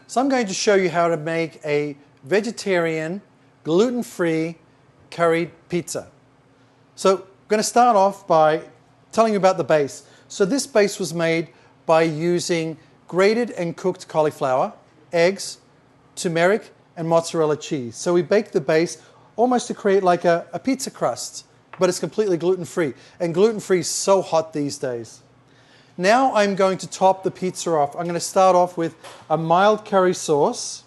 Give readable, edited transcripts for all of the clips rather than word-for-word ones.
So I'm going to show you how to make a vegetarian, gluten-free curried pizza. So I'm going to start off by telling you about the base. So this base was made by using grated and cooked cauliflower, eggs, turmeric, and mozzarella cheese. So we baked the base almost to create like a pizza crust, but it's completely gluten-free. And gluten-free is so hot these days. Now I'm going to top the pizza off. I'm going to start off with a mild curry sauce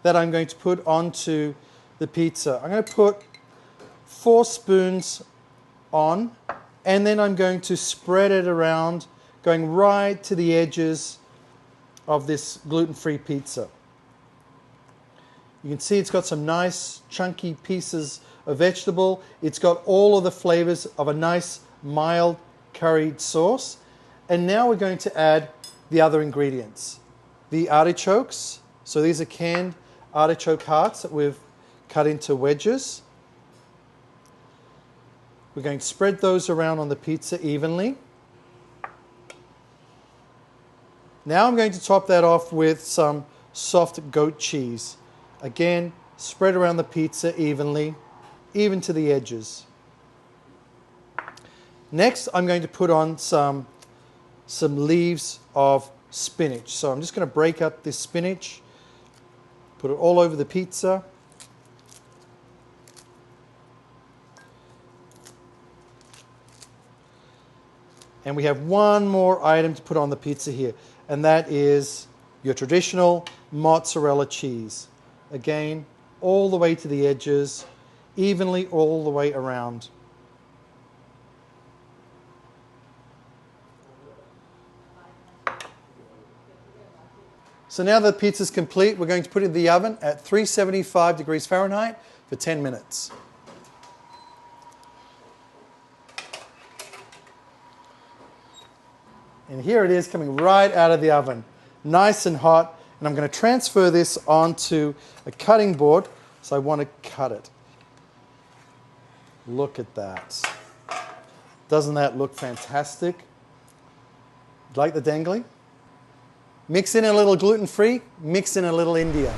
that I'm going to put onto the pizza. I'm going to put 4 spoons on, and then I'm going to spread it around, going right to the edges of this gluten-free pizza. You can see it's got some nice chunky pieces of vegetable. It's got all of the flavors of a nice mild curried sauce. And now we're going to add the other ingredients. The artichokes. So these are canned artichoke hearts that we've cut into wedges. We're going to spread those around on the pizza evenly. Now I'm going to top that off with some soft goat cheese. Again, spread around the pizza evenly, even to the edges. Next, I'm going to put on some leaves of spinach. So I'm just going to break up this spinach, put it all over the pizza. And we have one more item to put on the pizza here, and that is your traditional mozzarella cheese. Again, all the way to the edges, evenly all the way around. So now the pizza's complete, we're going to put it in the oven at 375 degrees Fahrenheit for 10 minutes. And here it is coming right out of the oven, nice and hot. And I'm going to transfer this onto a cutting board, so I want to cut it. Look at that. Doesn't that look fantastic? Like the dangly? Mix in a little gluten-free, mix in a little India.